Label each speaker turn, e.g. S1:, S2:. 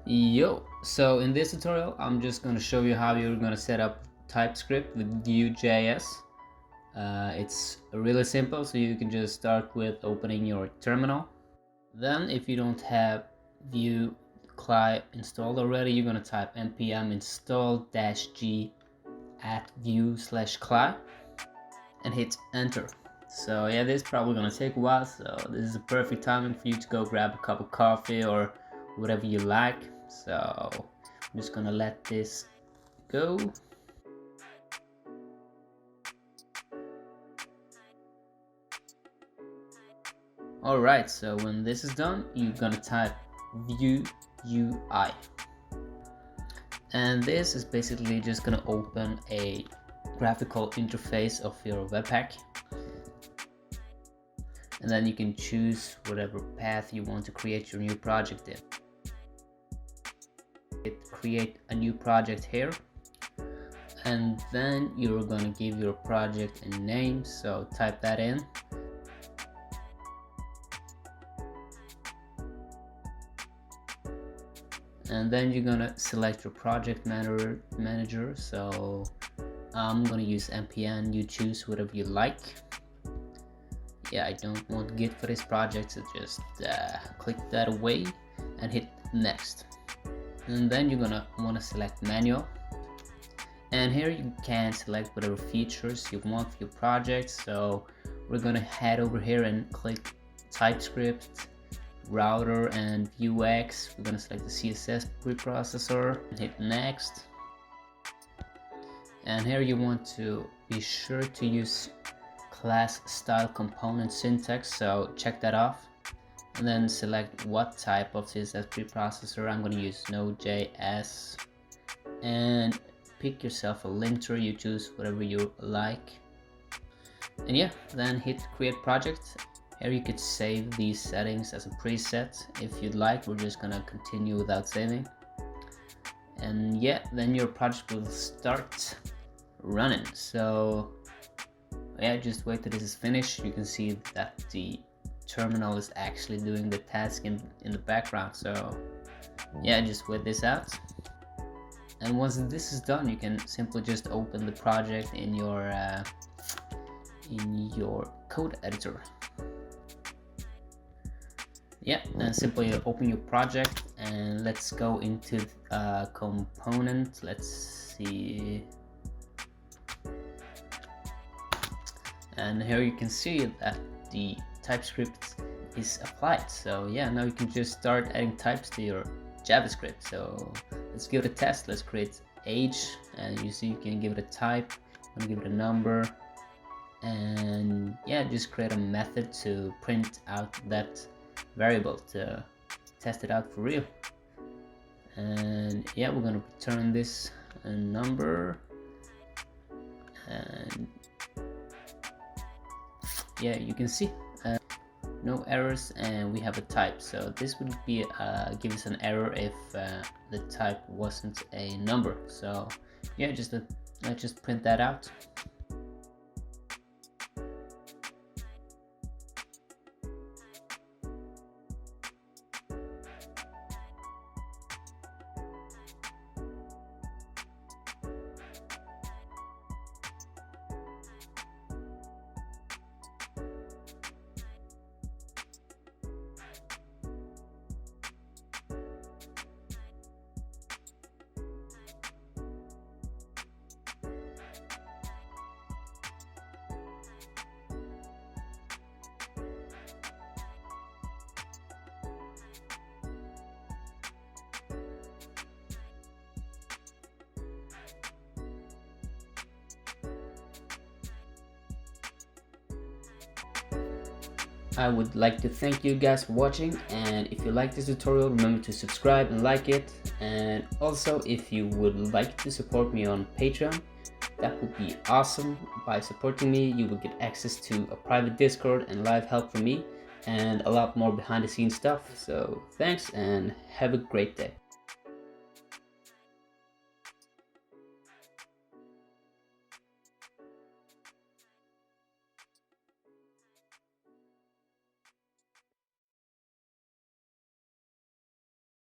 S1: Yo, so in this tutorial I'm just going to show you how you're going to set up TypeScript with Vue.js. It's really simple, so you can just start with opening your terminal. Then if you don't have Vue CLI installed already, you're going to type npm install-g at vue/cli and hit enter. So yeah, this is probably going to take a while, so this is a perfect timing for you to go grab a cup of coffee or whatever you like. So I'm just gonna let this go. Alright, so when this is done, you're gonna type Vue UI, and this is basically just gonna open a graphical interface of your webpack, and then you can choose whatever path you want to create your new project in. Create a new project here, and then you're going to give your project a name, so type that in. And then you're gonna select your project manager, so I'm gonna use npm, you choose whatever you like. Yeah, I don't want Git for this project, so just click that away and hit next. And then you're gonna want to select manual, and here you can select whatever features you want for your project. So we're gonna head over here and click TypeScript, router, and vuejs. We're gonna select the CSS preprocessor and hit next. And here you want to be sure to use class style component syntax, so check that off. And then select what type of CSS preprocessor. I'm going to use Node.js, and pick yourself a linter. You choose whatever you like, and yeah, then hit create project. Here you could save these settings as a preset if you'd like. We're just gonna continue without saving, and yeah, then your project will start running. So yeah, just wait till this is finished. You can see that the terminal is actually doing the task in the background. So yeah, just wait this out, and once this is done, you can simply just open the project in your code editor. Yeah, and simply open your project, and let's go into component. Let's see, and here you can see that the TypeScript is applied. So yeah, now you can just start adding types to your JavaScript. So let's give it a test. Let's create age, and you see you can give it a type. I'm gonna give it a number, and yeah, just create a method to print out that variable to test it out for real. And yeah, we're gonna return this number, and yeah, you can see no errors, and we have a type. So this would be give us an error if the type wasn't a number. So yeah, let's just print that out. I would like to thank you guys for watching, and if you like this tutorial, remember to subscribe and like it. And also, if you would like to support me on Patreon, that would be awesome. By supporting me, you will get access to a private Discord and live help from me, and a lot more behind the scenes stuff. So thanks, and have a great day.